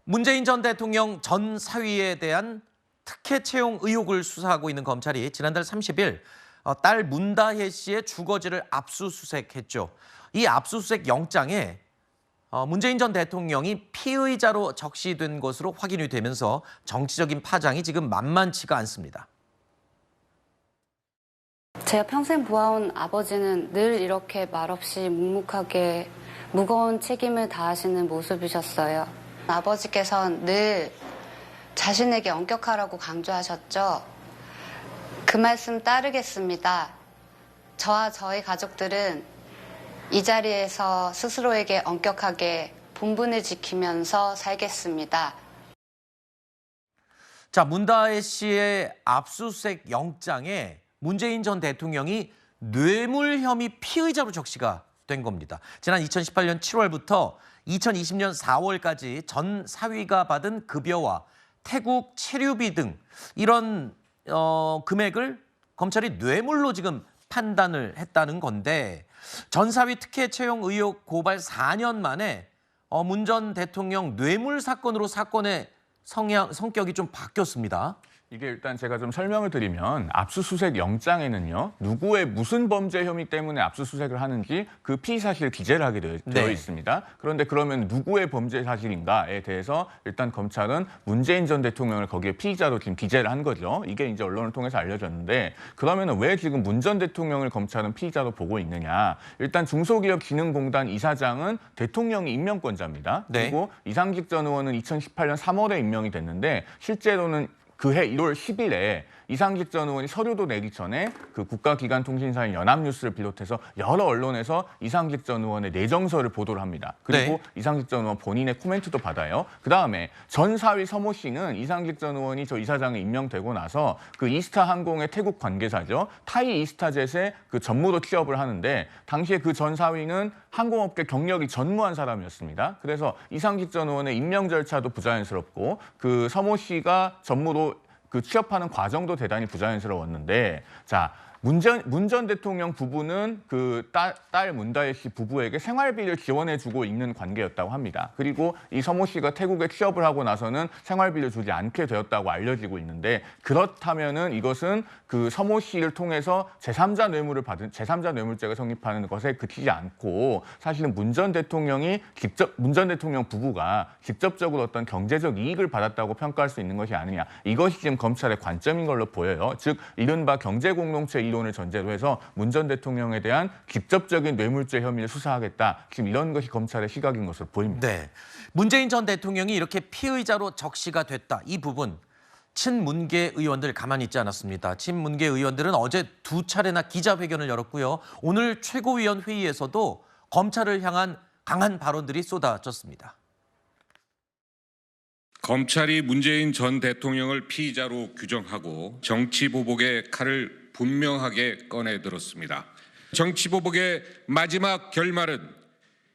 문재인 전 대통령 전 사위에 대한 특혜 채용 의혹을 수사하고 있는 검찰이 지난달 30일 딸 문다혜 씨의 주거지를 압수수색했죠. 이 압수수색 영장에 문재인 전 대통령이 피의자로 적시된 것으로 확인이 되면서 정치적인 파장이 지금 만만치가 않습니다. 제가 평생 보아온 아버지는 늘 이렇게 말없이 묵묵하게 무거운 책임을 다하시는 모습이셨어요. 아버지께서는 늘 자신에게 엄격하라고 강조하셨죠. 그 말씀 따르겠습니다. 저와 저희 가족들은 이 자리에서 스스로에게 엄격하게 본분을 지키면서 살겠습니다. 자, 문다혜 씨의 압수수색 영장에 문재인 전 대통령이 뇌물 혐의 피의자로 적시가 된 겁니다. 지난 2018년 7월부터 2020년 4월까지 전 사위가 받은 급여와 태국 체류비 등 이런 금액을 검찰이 뇌물로 지금 판단을 했다는 건데, 전 사위 특혜 채용 의혹 고발 4년 만에 문 전 대통령 뇌물 사건으로 사건의 성격이 좀 바뀌었습니다. 이게 일단 제가 좀 설명을 드리면, 압수수색 영장에는요, 누구의 무슨 범죄 혐의 때문에 압수수색을 하는지 그 피의 사실을 기재를 하게 되어 있습니다. 그런데 그러면 누구의 범죄 사실인가에 대해서 일단 검찰은 문재인 전 대통령을 거기에 피의자로 지금 기재를 한 거죠. 이게 이제 언론을 통해서 알려졌는데, 그러면 왜 지금 문 전 대통령을 검찰은 피의자로 보고 있느냐? 일단 중소기업진흥공단 이사장은 대통령이 임명권자입니다. 그리고 이상직 전 의원은 2018년 3월에 임명이 됐는데, 실제로는 그해 1월 10일에 이상직 전 의원이 서류도 내기 전에 그 국가기관통신사인 연합뉴스를 비롯해서 여러 언론에서 이상직 전 의원의 내정서를 보도를 합니다. 그리고 이상직 전 의원 본인의 코멘트도 받아요. 그다음에 전 사위 서모 씨는 이상직 전 의원이 저 이사장에 임명되고 나서 그 이스타 항공의 태국 관계사죠. 타이 이스타젯에 그 전무로 취업을 하는데, 당시에 그 전 사위는 항공업계 경력이 전무한 사람이었습니다. 그래서 이상직 전 의원의 임명 절차도 부자연스럽고 그 서모 씨가 전무로 그 취업하는 과정도 대단히 부자연스러웠는데, 자, 문 전 대통령 부부는 그 딸 문다혜 씨 부부에게 생활비를 지원해주고 있는 관계였다고 합니다. 그리고 이 서모 씨가 태국에 취업을 하고 나서는 생활비를 주지 않게 되었다고 알려지고 있는데, 그렇다면은 이것은 그 서모 씨를 통해서 제3자 뇌물을 받은 제3자 뇌물죄가 성립하는 것에 그치지 않고, 사실은 문 전 대통령 부부가 직접적으로 어떤 경제적 이익을 받았다고 평가할 수 있는 것이 아니냐, 이것이 지금 검찰의 관점인 걸로 보여요. 즉 이른바 경제공동체 이론을 전제로 해서 문 전 대통령에 대한 직접적인 뇌물죄 혐의를 수사하겠다, 지금 이런 것이 검찰의 시각인 것으로 보입니다. 네, 문재인 전 대통령이 이렇게 피의자로 적시가 됐다, 이 부분 친문계 의원들 가만히 있지 않았습니다. 친문계 의원들은 어제 2차례나 기자회견을 열었고요. 오늘 최고위원 회의에서도 검찰을 향한 강한 발언들이 쏟아졌습니다. 검찰이 문재인 전 대통령을 피의자로 규정하고 정치보복의 칼을 분명하게 꺼내들었습니다. 정치보복의 마지막 결말은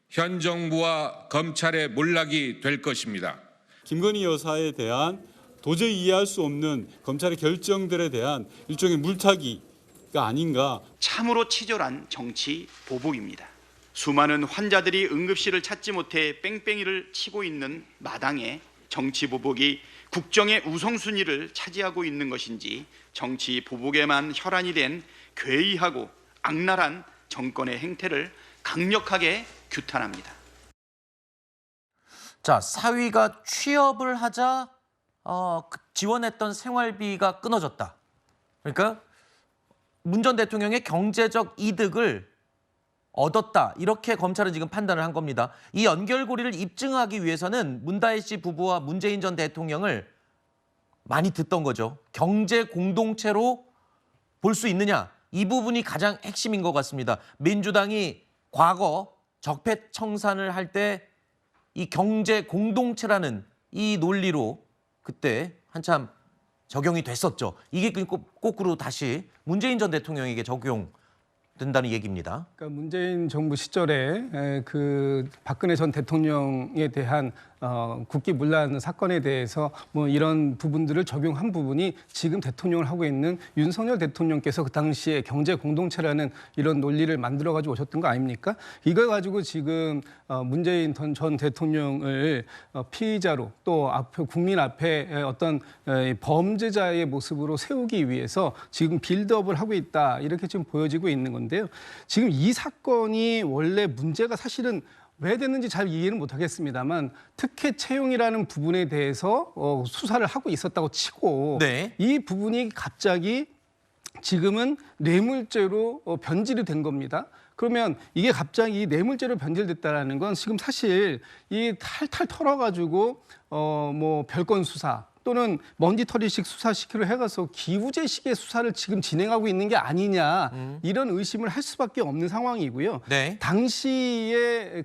현 정부와 검찰의 몰락이 될 것입니다. 김건희 여사에 대한 도저히 이해할 수 없는 검찰의 결정들에 대한 일종의 물타기가 아닌가. 참으로 치졸한 정치 보복입니다. 수많은 환자들이 응급실을 찾지 못해 뺑뺑이를 치고 있는 마당에 정치 보복이 국정의 우선순위를 차지하고 있는 것인지, 정치 보복에만 혈안이 된 괴이하고 악랄한 정권의 행태를 강력하게 규탄합니다. 자, 사위가 취업을 하자 지원했던 생활비가 끊어졌다. 그러니까 문 전 대통령의 경제적 이득을 얻었다, 이렇게 검찰은 지금 판단을 한 겁니다. 이 연결고리를 입증하기 위해서는 문다혜 씨 부부와 문재인 전 대통령을 많이 듣던 거죠. 경제 공동체로 볼 수 있느냐, 이 부분이 가장 핵심인 것 같습니다. 민주당이 과거 적폐청산을 할 때 이 경제 공동체라는 이 논리로 그때 한참 적용이 됐었죠. 이게 거꾸로 다시 문재인 전 대통령에게 적용된다는 얘기입니다. 그러니까 문재인 정부 시절에 그 박근혜 전 대통령에 대한 국기문란 사건에 대해서 뭐 이런 부분들을 적용한 부분이 지금 대통령을 하고 있는 윤석열 대통령께서 그 당시에 경제 공동체라는 이런 논리를 만들어 가지고 오셨던 거 아닙니까? 이걸 가지고 지금 문재인 전 대통령을 피의자로 또 국민 앞에 어떤 범죄자의 모습으로 세우기 위해서 지금 빌드업을 하고 있다, 이렇게 지금 보여지고 있는 건데요. 지금 이 사건이 원래 문제가 사실은 왜 됐는지 잘 이해는 못하겠습니다만 특혜 채용이라는 부분에 대해서 수사를 하고 있었다고 치고 네. 이 부분이 갑자기 지금은 뇌물죄로 변질이 된 겁니다. 그러면 이게 갑자기 뇌물죄로 변질됐다라는 건 지금 사실 이 탈탈 털어가지고 뭐 별건 수사 또는 먼지털이식 수사시키로 해가서 기우제식의 수사를 지금 진행하고 있는 게 아니냐, 이런 의심을 할 수밖에 없는 상황이고요. 네. 당시에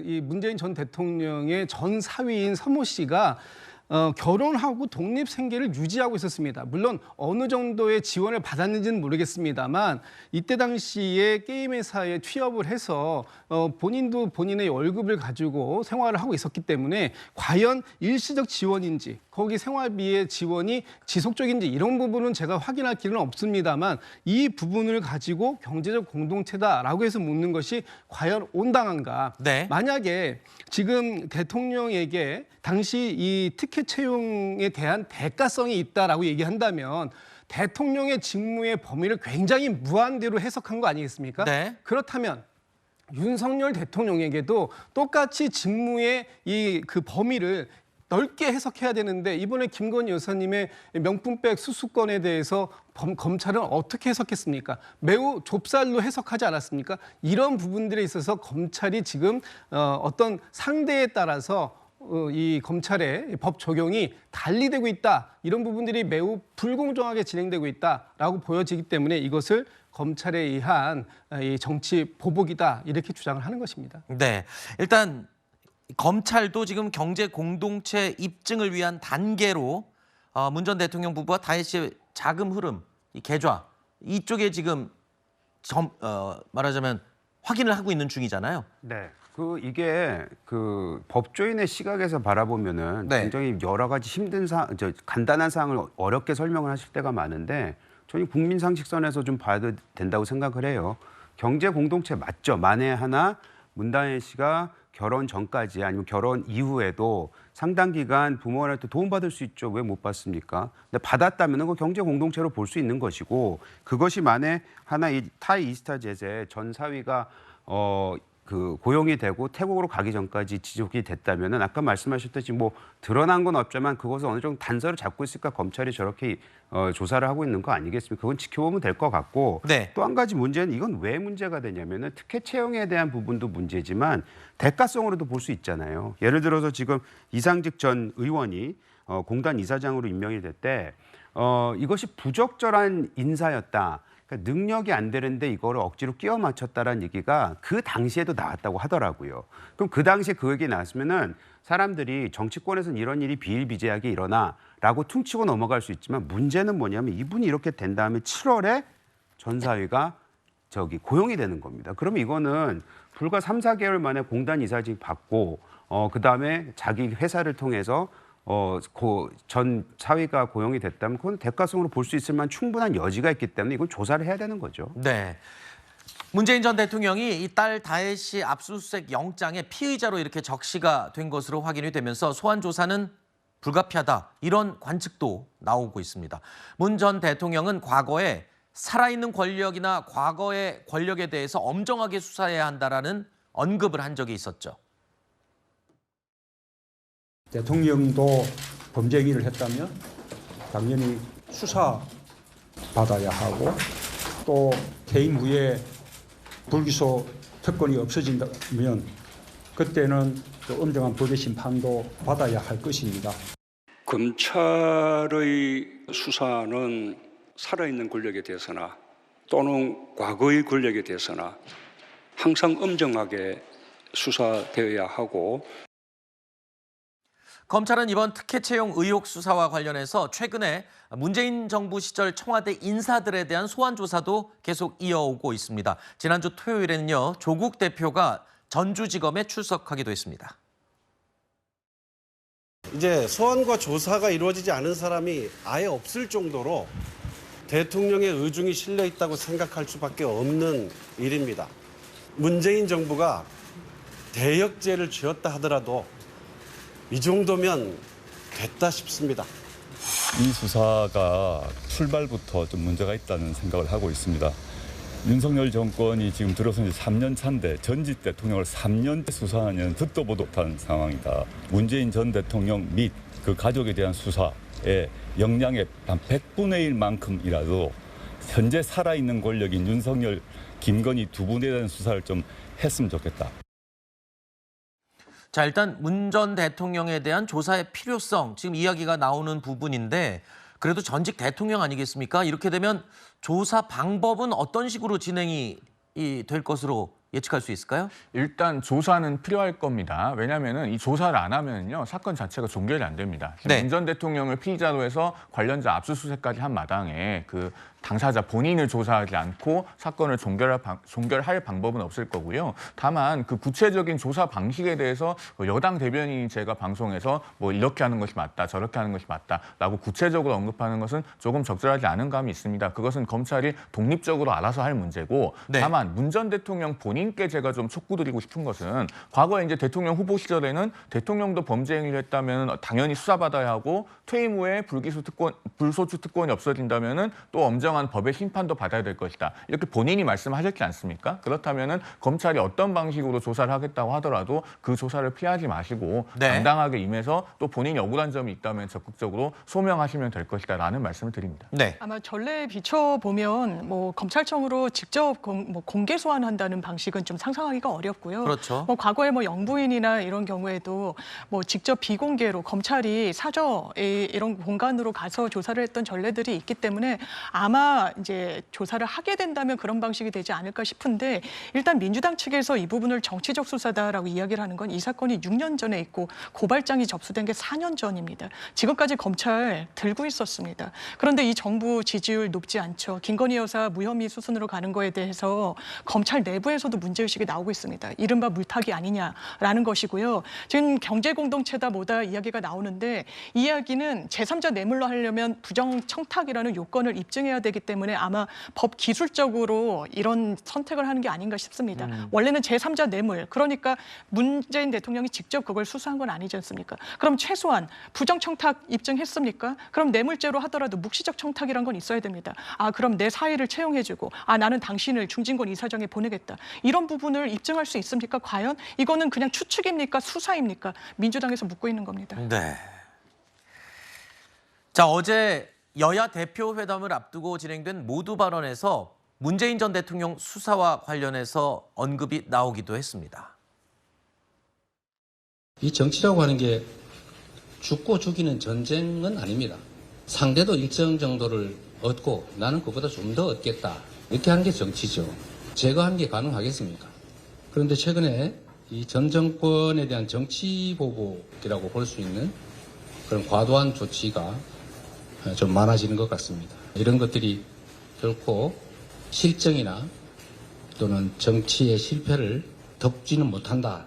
이 문재인 전 대통령의 전 사위인 서모 씨가 결혼하고 독립 생계를 유지하고 있었습니다. 물론 어느 정도의 지원을 받았는지는 모르겠습니다만 이때 당시에 게임 회사에 취업을 해서 본인도 본인의 월급을 가지고 생활을 하고 있었기 때문에 과연 일시적 지원인지 거기 생활비의 지원이 지속적인지 이런 부분은 제가 확인할 길은 없습니다만 이 부분을 가지고 경제적 공동체다라고 해서 묻는 것이 과연 온당한가? 네. 만약에 지금 대통령에게 당시 이 특혜 채용에 대한 대가성이 있다라고 얘기한다면 대통령의 직무의 범위를 굉장히 무한대로 해석한 거 아니겠습니까? 네. 그렇다면 윤석열 대통령에게도 똑같이 직무의 그 범위를 넓게 해석해야 되는데 이번에 김건희 여사님의 명품백 수수건에 대해서 검찰은 어떻게 해석했습니까? 매우 좁쌀로 해석하지 않았습니까? 이런 부분들에 있어서 검찰이 지금 어떤 상대에 따라서 이 검찰의 법 적용이 달리되고 있다. 이런 부분들이 매우 불공정하게 진행되고 있다라고 보여지기 때문에 이것을 검찰에 의한 이 정치 보복이다, 이렇게 주장을 하는 것입니다. 네. 일단 검찰도 지금 경제 공동체 입증을 위한 단계로 문 전 대통령 부부와 다혜 씨의 자금 흐름, 이 계좌 이쪽에 지금 말하자면 확인을 하고 있는 중이잖아요. 네. 이게 법조인의 시각에서 바라보면은 네. 굉장히 여러 가지 간단한 사항을 어렵게 설명을 하실 때가 많은데 저는 국민 상식선에서 좀 봐야 된다고 생각을 해요. 경제 공동체 맞죠. 만에 하나 문다혜 씨가 결혼 전까지 아니면 결혼 이후에도 상당 기간 부모한테 도움받을 수 있죠. 왜 못 받습니까? 근데 받았다면 그 경제 공동체로 볼 수 있는 것이고, 그것이 만에 하나 이 타이 이스타젯의 전 사위가 고용이 되고 태국으로 가기 전까지 지속이 됐다면은 아까 말씀하셨듯이 뭐 드러난 건 없지만 그것을 어느 정도 단서를 잡고 있을까 검찰이 저렇게 조사를 하고 있는 거 아니겠습니까? 그건 지켜보면 될 것 같고, 네. 또 한 가지 문제는 이건 왜 문제가 되냐면은 특혜 채용에 대한 부분도 문제지만 대가성으로도 볼 수 있잖아요. 예를 들어서 지금 이상직 전 의원이 공단 이사장으로 임명이 될 때 이것이 부적절한 인사였다. 그러니까 능력이 안 되는데 이거를 억지로 끼워 맞췄다라는 얘기가 그 당시에도 나왔다고 하더라고요. 그럼 그 당시에 그 얘기 나왔으면은 사람들이 정치권에서는 이런 일이 비일비재하게 일어나라고 퉁치고 넘어갈 수 있지만 문제는 뭐냐면 이분이 이렇게 된 다음에 7월에 전 사위가 고용이 되는 겁니다. 그러면 이거는 불과 3, 4개월 만에 공단 이사직 받고 그다음에 자기 회사를 통해서 전 사위가 고용이 됐다면 그건 대가성으로 볼 수 있을 만한 충분한 여지가 있기 때문에 이건 조사를 해야 되는 거죠. 네. 문재인 전 대통령이 이 딸 다혜 씨 압수수색 영장의 피의자로 이렇게 적시가 된 것으로 확인이 되면서 소환 조사는 불가피하다, 이런 관측도 나오고 있습니다. 문 전 대통령은 과거에 살아있는 권력이나 과거의 권력에 대해서 엄정하게 수사해야 한다라는 언급을 한 적이 있었죠. 대통령도 범죄 행위를 했다면 당연히 수사받아야 하고, 또 퇴임 후에 불기소 특권이 없어진다면 그때는 또 엄정한 법의 심판도 받아야 할 것입니다. 검찰의 수사는 살아있는 권력에 대해서나 또는 과거의 권력에 대해서나 항상 엄정하게 수사되어야 하고, 검찰은 이번 특혜 채용 의혹 수사와 관련해서 최근에 문재인 정부 시절 청와대 인사들에 대한 소환 조사도 계속 이어오고 있습니다. 지난주 토요일에는요, 조국 대표가 전주지검에 출석하기도 했습니다. 이제 소환과 조사가 이루어지지 않은 사람이 아예 없을 정도로 대통령의 의중이 실려 있다고 생각할 수밖에 없는 일입니다. 문재인 정부가 대역죄를 지었다 하더라도 이 정도면 됐다 싶습니다. 이 수사가 출발부터 좀 문제가 있다는 생각을 하고 있습니다. 윤석열 정권이 지금 들어서 이제 3년 차인데 전직 대통령을 3년째 수사하는 듣도 보도 못한 상황이다. 문재인 전 대통령 및 그 가족에 대한 수사의 역량의 한 100분의 1만큼이라도 현재 살아있는 권력인 윤석열, 김건희 두 분에 대한 수사를 좀 했으면 좋겠다. 자, 일단 문 전 대통령에 대한 조사의 필요성, 지금 이야기가 나오는 부분인데 그래도 전직 대통령 아니겠습니까? 이렇게 되면 조사 방법은 어떤 식으로 진행이 될 것으로 예측할 수 있을까요? 일단 조사는 필요할 겁니다. 왜냐하면 이 조사를 안 하면요 사건 자체가 종결이 안 됩니다. 네. 문 전 대통령을 피의자로 해서 관련자 압수수색까지 한 마당에 그 당사자 본인을 조사하지 않고 사건을 종결할 방법은 없을 거고요. 다만 그 구체적인 조사 방식에 대해서 여당 대변인이 제가 방송에서 뭐 이렇게 하는 것이 맞다, 저렇게 하는 것이 맞다라고 구체적으로 언급하는 것은 조금 적절하지 않은 감이 있습니다. 그것은 검찰이 독립적으로 알아서 할 문제고, 네. 다만 문 전 대통령 본인께 제가 좀 촉구드리고 싶은 것은 과거에 이제 대통령 후보 시절에는 대통령도 범죄 행위를 했다면 당연히 수사받아야 하고 퇴임 후에 불소추 특권이 없어진다면은 또 엄정한 법의 심판도 받아야 될 것이다. 이렇게 본인이 말씀하셨지 않습니까? 그렇다면은 검찰이 어떤 방식으로 조사를 하겠다고 하더라도 그 조사를 피하지 마시고 네. 당당하게 임해서 또 본인이 억울한 점이 있다면 적극적으로 소명하시면 될 것이다라는 말씀을 드립니다. 네. 아마 전례에 비춰보면 뭐 검찰청으로 직접 공개 소환한다는 방식은 좀 상상하기가 어렵고요. 그렇죠. 뭐 과거에 뭐 영부인이나 이런 경우에도 뭐 직접 비공개로 검찰이 사저 이런 공간으로 가서 조사를 했던 전례들이 있기 때문에 아마 이제 조사를 하게 된다면 그런 방식이 되지 않을까 싶은데, 일단 민주당 측에서 이 부분을 정치적 수사다라고 이야기를 하는 건 이 사건이 6년 전에 있고 고발장이 접수된 게 4년 전입니다. 지금까지 검찰 들고 있었습니다. 그런데 이 정부 지지율 높지 않죠. 김건희 여사 무혐의 수순으로 가는 거에 대해서 검찰 내부에서도 문제의식이 나오고 있습니다. 이른바 물타기 아니냐라는 것이고요. 지금 경제공동체다 뭐다 이야기가 나오는데, 이 이야기는 제3자 뇌물로 하려면 부정청탁이라는 요건을 입증해야 되기 때문에 아마 법 기술적으로 이런 선택을 하는 게 아닌가 싶습니다. 원래는 제3자 뇌물, 그러니까 문재인 대통령이 직접 그걸 수사한 건 아니지 않습니까? 그럼 최소한 부정청탁 입증했습니까? 그럼 뇌물죄로 하더라도 묵시적 청탁이란 건 있어야 됩니다. 아, 그럼 내 사의를 채용해주고, 아, 나는 당신을 중진권 이사장에 보내겠다. 이런 부분을 입증할 수 있습니까? 과연 이거는 그냥 추측입니까? 수사입니까? 민주당에서 묻고 있는 겁니다. 네. 자, 어제 여야 대표 회담을 앞두고 진행된 모두 발언에서 문재인 전 대통령 수사와 관련해서 언급이 나오기도 했습니다. 이 정치라고 하는 게 죽고 죽이는 전쟁은 아닙니다. 상대도 일정 정도를 얻고 나는 그보다 좀 더 얻겠다. 이렇게 하는 게 정치죠. 제거하는 게 가능하겠습니까? 그런데 최근에 이 전 정권에 대한 정치 보복이라고 볼 수 있는 그런 과도한 조치가 좀 많아지는 것 같습니다. 이런 것들이 결코 실정이나 또는 정치의 실패를 덮지는 못한다.